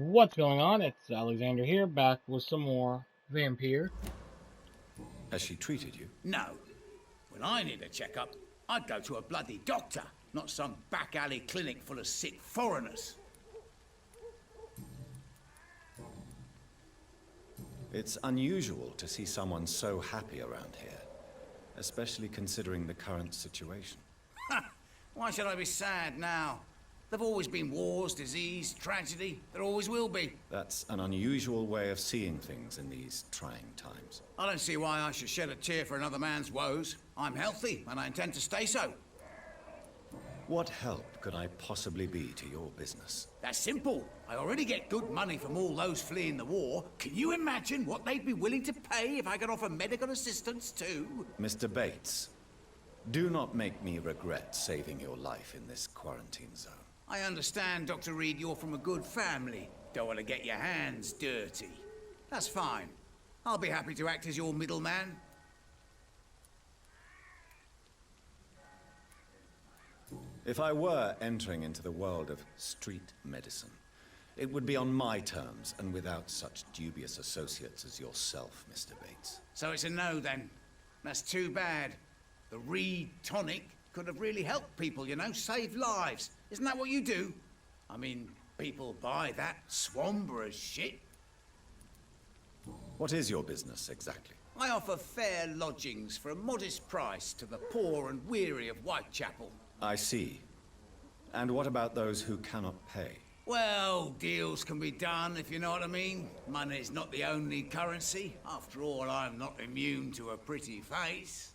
What's going on? It's Alexander here, back with some more Vampyr. Has she treated you? No. When I need a checkup, I'd go to a bloody doctor, not some back alley clinic full of sick foreigners. It's unusual to see someone so happy around here, especially considering the current situation. Ha! Why should I be sad now? There've always been wars, disease, tragedy. There always will be. That's an unusual way of seeing things in these trying times. I don't see why I should shed a tear for another man's woes. I'm healthy, and I intend to stay so. What help could I possibly be to your business? That's simple. I already get good money from all those fleeing the war. Can you imagine what they'd be willing to pay if I could offer medical assistance too? Mr. Bates, do not make me regret saving your life in this quarantine zone. I understand, Dr. Reed, you're from a good family. Don't want to get your hands dirty. That's fine. I'll be happy to act as your middleman. If I were entering into the world of street medicine, it would be on my terms and without such dubious associates as yourself, Mr. Bates. So it's a no, then. That's too bad. The Reed tonic could have really helped people, you know, save lives. Isn't that what you do? I mean, people buy that Swamburgh shit. What is your business, exactly? I offer fair lodgings for a modest price to the poor and weary of Whitechapel. I see. And what about those who cannot pay? Well, deals can be done, if you know what I mean. Money's not the only currency. After all, I'm not immune to a pretty face.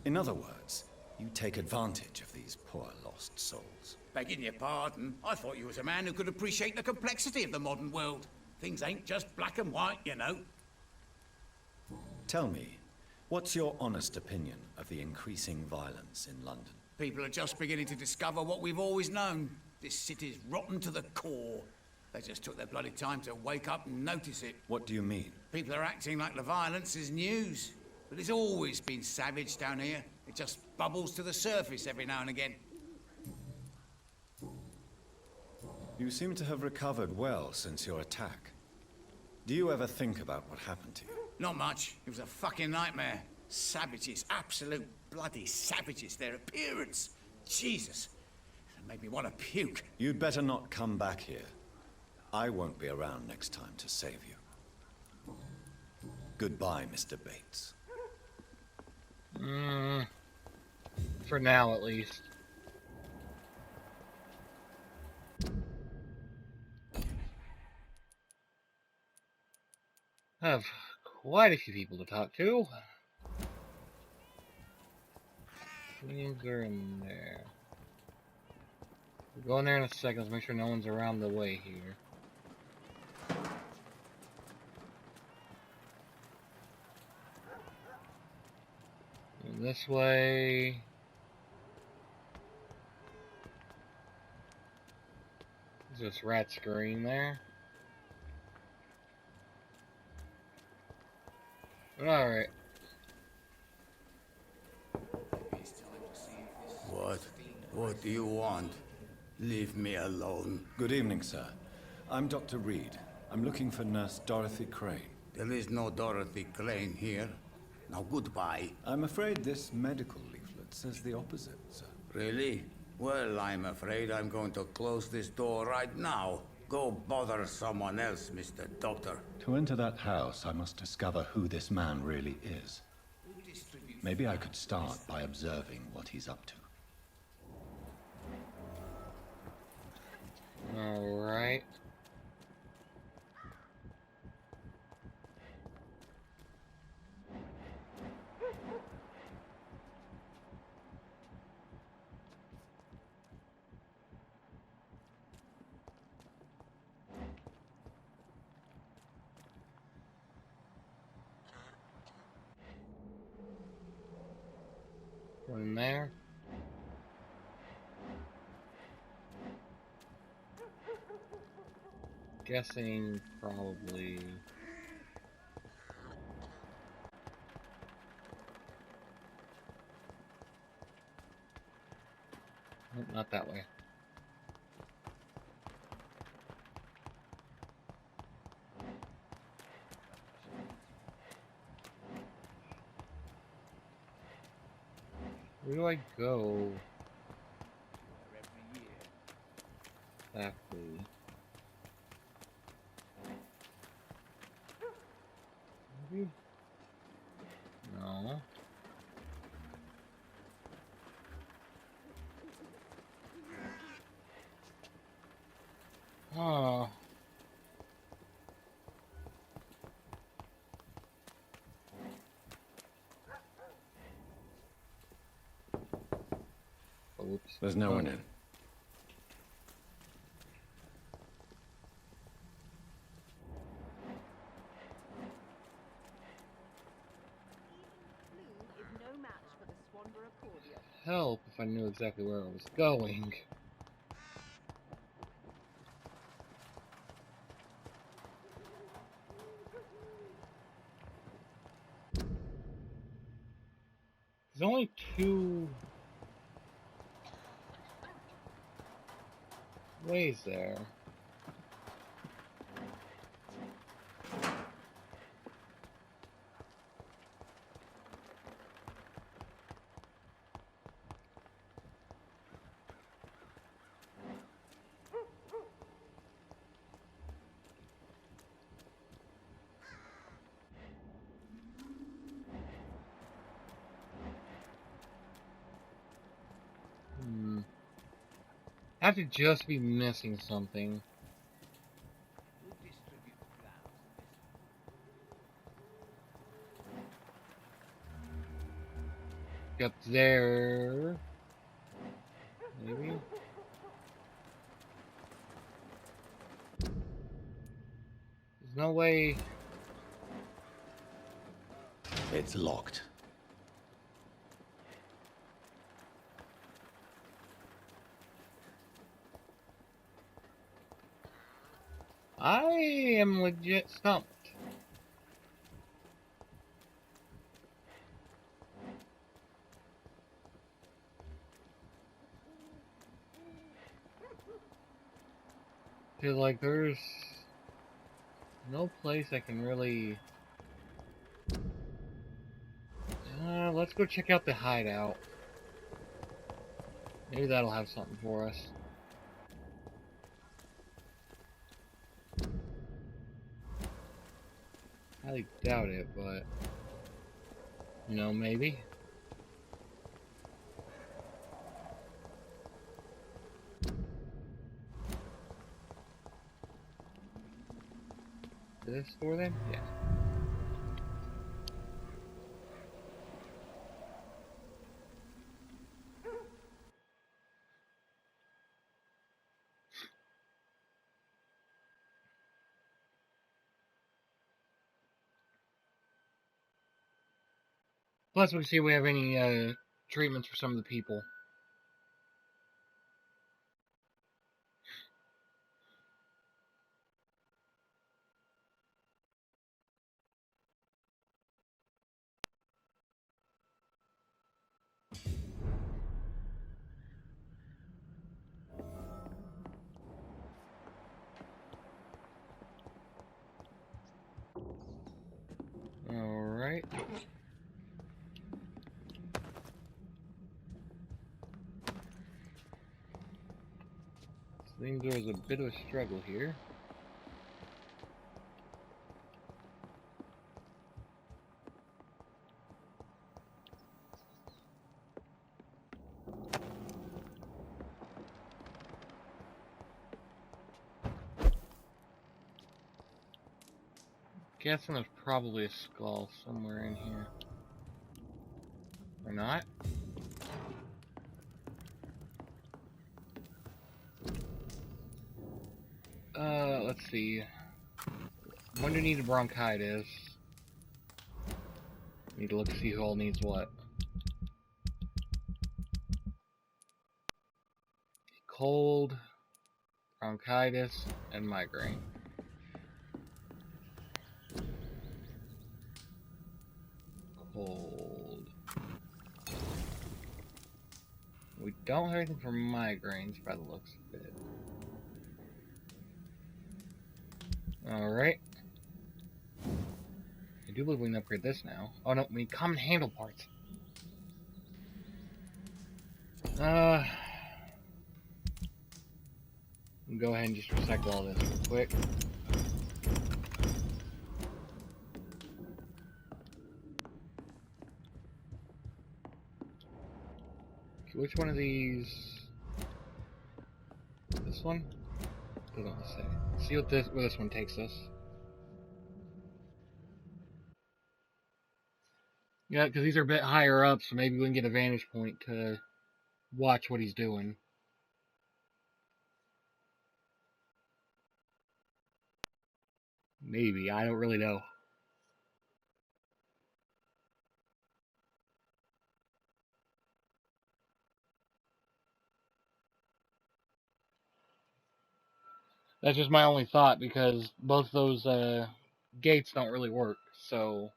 In other words, you take advantage of these poor lost souls. Begging your pardon, I thought you was a man who could appreciate the complexity of the modern world. Things ain't just black and white, you know. Tell me, what's your honest opinion of the increasing violence in London? People are just beginning to discover what we've always known. This city's rotten to the core. They just took their bloody time to wake up and notice it. What do you mean? People are acting like the violence is news. But it's always been savage down here. It just bubbles to the surface every now and again. You seem to have recovered well since your attack. Do you ever think about what happened to you? Not much. It was a fucking nightmare. Savages, absolute bloody savages. Their appearance. Jesus. It made me want to puke. You'd better not come back here. I won't be around next time to save you. Goodbye, Mr. Bates. For now, at least. I have quite a few people to talk to. Things are in there. We'll go in there in a second. Let's make sure no one's around the way here. And this way. There's this rat screen there. Alright. What do you want? Leave me alone. Good evening, sir. I'm Dr. Reed. I'm looking for Nurse Dorothy Crane. There is no Dorothy Crane here. Now goodbye. I'm afraid this medical leaflet says the opposite, sir. Really? Well, I'm afraid I'm going to close this door right now. Go bother someone else, Mr. Doctor. To enter that house, I must discover who this man really is. Maybe I could start by observing what he's up to. Alright. One in there. Guessing probably. not that way. Where do I go? Exactly. Maybe? No. Oh. Oops. There's no one in. Help if I knew exactly where I was going. There's only 2 ways there. I have to just be missing something. Up there. Maybe? There's no way. It's locked. I am legit stumped. Feel like there's no place I can really. Let's go check out the hideout. Maybe that'll have something for us. I doubt it, but you know, maybe. This store then? Yeah. Plus, we can see if we have any treatments for some of the people. Alright. Seems there was a bit of a struggle here. Guessing there's probably a skull somewhere in here. Or not? Let's see. When do you need a bronchitis? Need to look to see who all needs what. Cold, bronchitis, and migraine. Cold. We don't have anything for migraines by the looks of it. Alright. I do believe we can upgrade this now. Oh no, we need common handle parts. Go ahead and just recycle all this real quick. Okay, which one of these? This one? Doesn't say. See what where this one takes us. Yeah, because these are a bit higher up, so maybe we can get a vantage point to watch what he's doing. Maybe, I don't really know. That's just my only thought, because both those gates don't really work, so...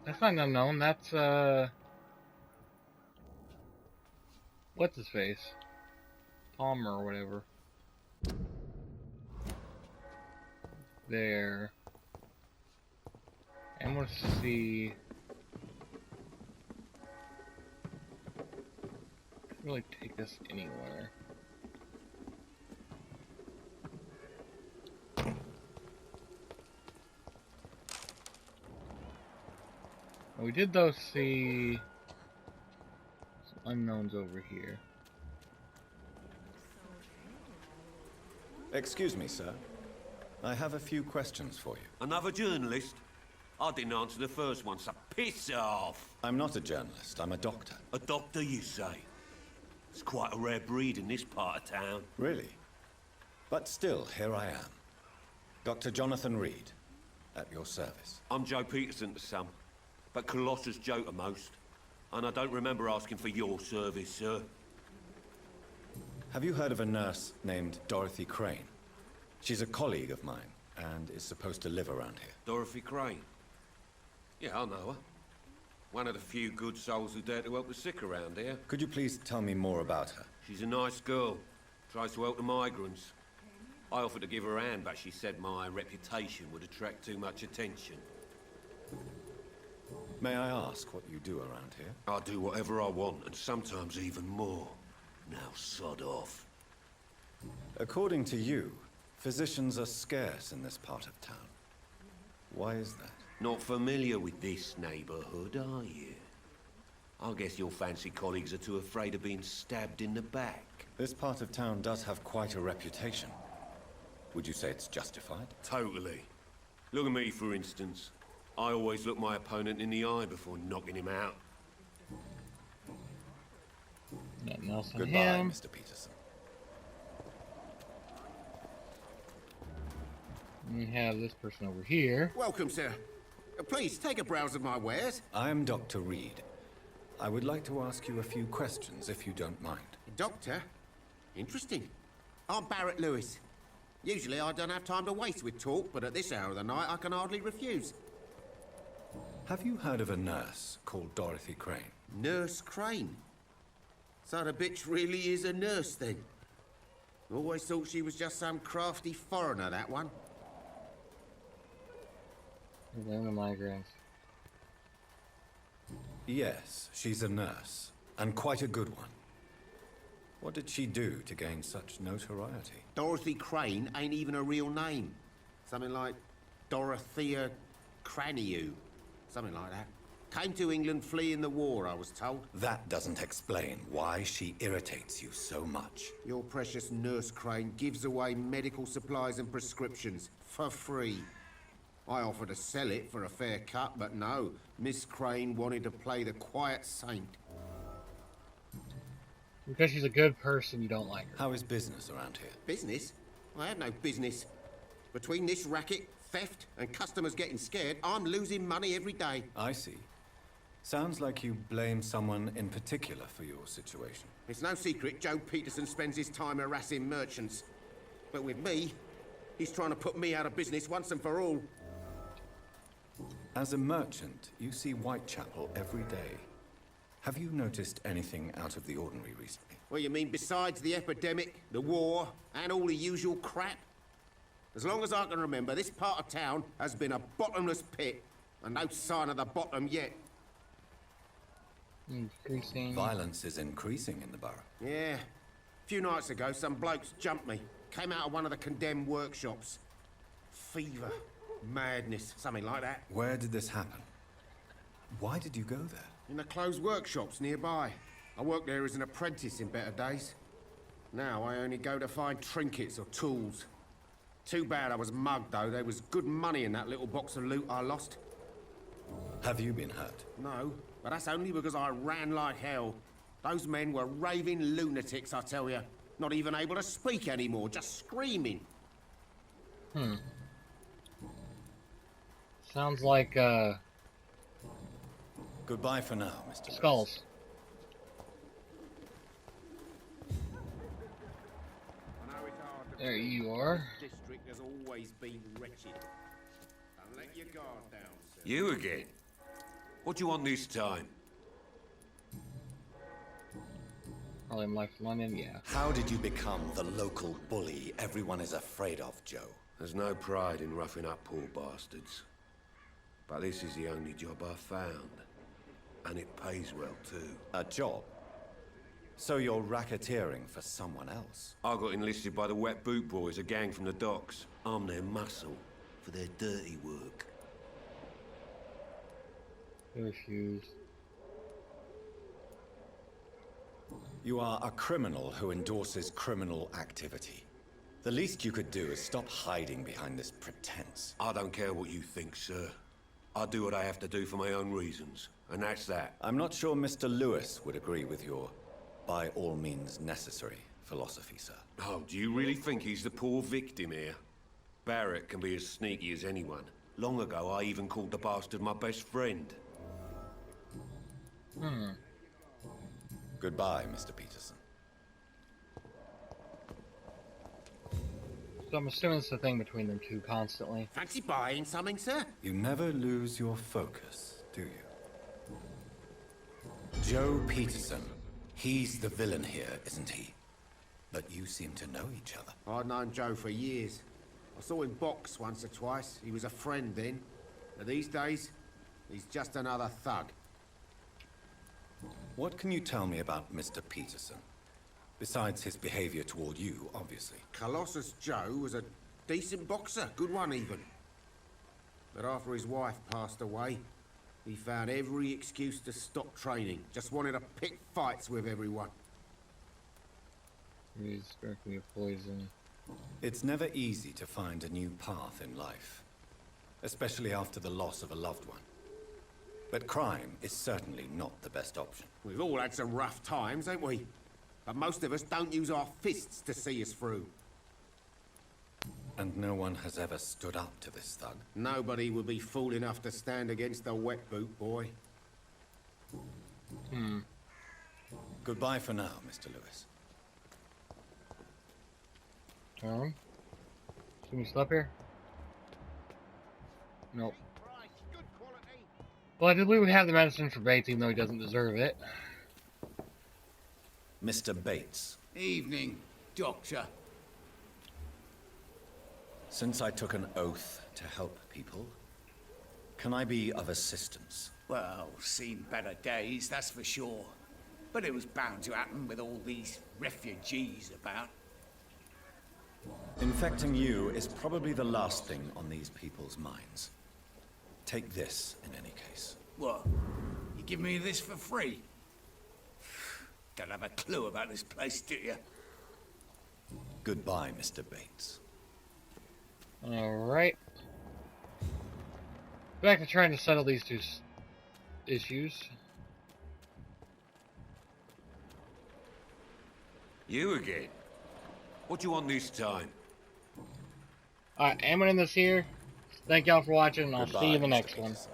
That's not unknown, that's, what's his face? Palmer or whatever. There. And we'll see... Can't really take us anywhere. We did though see some unknowns over here. Excuse me, sir. I have a few questions for you. Another journalist? I didn't answer the first one, so piss off! I'm not a journalist, I'm a doctor. A doctor, you say? It's quite a rare breed in this part of town. Really? But still, here I am. Dr. Jonathan Reed, at your service. I'm Joe Peterson to some, but Colossus Joe to most. And I don't remember asking for your service, sir. Have you heard of a nurse named Dorothy Crane? She's a colleague of mine, and is supposed to live around here. Dorothy Crane? Yeah, I know her. One of the few good souls who dare to help the sick around here. Could you please tell me more about her? She's a nice girl. Tries to help the migrants. I offered to give her a hand, but she said my reputation would attract too much attention. May I ask what you do around here? I do whatever I want, and sometimes even more. Now sod off. According to you, physicians are scarce in this part of town. Why is that? Not familiar with this neighborhood, are you? I guess your fancy colleagues are too afraid of being stabbed in the back. This part of town does have quite a reputation. Would you say it's justified? Totally. Look at me, for instance. I always look my opponent in the eye before knocking him out. Nothing else on Goodbye, him. Mr. Peterson. We have this person over here. Welcome, sir. Please, take a browse of my wares. I'm Dr. Reed. I would like to ask you a few questions, if you don't mind. Doctor? Interesting. I'm Barrett Lewis. Usually I don't have time to waste with talk, but at this hour of the night I can hardly refuse. Have you heard of a nurse called Dorothy Crane? Nurse Crane? So the bitch really is a nurse, then? Always thought she was just some crafty foreigner, that one. Then the migraines. Yes, she's a nurse, and quite a good one. What did she do to gain such notoriety? Dorothy Crane ain't even a real name. Something like Dorothea Craniu. Something like that. Came to England fleeing the war, I was told. That doesn't explain why she irritates you so much. Your precious Nurse Crane gives away medical supplies and prescriptions for free. I offered to sell it for a fair cut, but no. Miss Crane wanted to play the quiet saint. Because she's a good person, you don't like her. How is business around here? Business? I have no business. Between this racket, theft, and customers getting scared, I'm losing money every day. I see. Sounds like you blame someone in particular for your situation. It's no secret Joe Peterson spends his time harassing merchants. But with me, he's trying to put me out of business once and for all. As a merchant, you see Whitechapel every day. Have you noticed anything out of the ordinary recently? What you mean besides the epidemic, the war, and all the usual crap? As long as I can remember, this part of town has been a bottomless pit, and no sign of the bottom yet. Increasing. Violence is increasing in the borough. Yeah. A few nights ago, some blokes jumped me. Came out of one of the condemned workshops. Fever, madness, something like that. Where did this happen? Why did you go there? In the closed workshops nearby. I worked there as an apprentice in better days. Now I only go to find trinkets or tools. Too bad I was mugged, though. There was good money in that little box of loot I lost. Have you been hurt? No, but that's only because I ran like hell. Those men were raving lunatics, I tell you. Not even able to speak anymore, just screaming. Sounds like, Goodbye for now, Mr. skulls. There you are. The district has always been wretched. Don't let your guard down, sir. You again? What do you want this time? Probably my London, yeah. How did you become the local bully everyone is afraid of, Joe? There's no pride in roughing up poor bastards. But this is the only job I've found. And it pays well, too. A job? So you're racketeering for someone else? I got enlisted by the Wet Boot Boys, a gang from the docks. I'm their muscle for their dirty work. I refuse. You are a criminal who endorses criminal activity. The least you could do is stop hiding behind this pretense. I don't care what you think, sir. I do what I have to do for my own reasons, and that's that. I'm not sure Mr. Lewis would agree with your by all means necessary philosophy, sir. Oh, do you really think he's the poor victim here? Barrett can be as sneaky as anyone. Long ago, I even called the bastard my best friend. Goodbye, Mr. Peterson. So I'm assuming it's the thing between them two constantly. Fancy buying something, sir? You never lose your focus, do you? Joe Peterson. He's the villain here, isn't he? But you seem to know each other. I'd known Joe for years. I saw him box once or twice. He was a friend then. But these days, he's just another thug. What can you tell me about Mr. Peterson? Besides his behavior toward you, obviously. Colossus Joe was a decent boxer, good one even. But after his wife passed away, he found every excuse to stop training. Just wanted to pick fights with everyone. He's directly a poison. It's never easy to find a new path in life, especially after the loss of a loved one. But crime is certainly not the best option. We've all had some rough times, ain't we? But most of us don't use our fists to see us through. And no one has ever stood up to this thug. Nobody would be fool enough to stand against the Wet Boot Boy. Goodbye for now, Mr. Lewis. Can we sleep here? Nope. Well, I did believe we have the medicine for Bates, even though he doesn't deserve it. Mr. Bates. Evening, Doctor. Since I took an oath to help people, can I be of assistance? Well, seen better days, that's for sure. But it was bound to happen with all these refugees about. Infecting you is probably the last thing on these people's minds. Take this, in any case. What? You give me this for free? Don't have a clue about this place, do you? Goodbye, Mr. Bates. Alright. Back to trying to settle these two issues. You again? What do you want this time? Alright, I'm gonna end this here. Thank y'all for watching, and I'll see you in the Mr. next one. Peterson.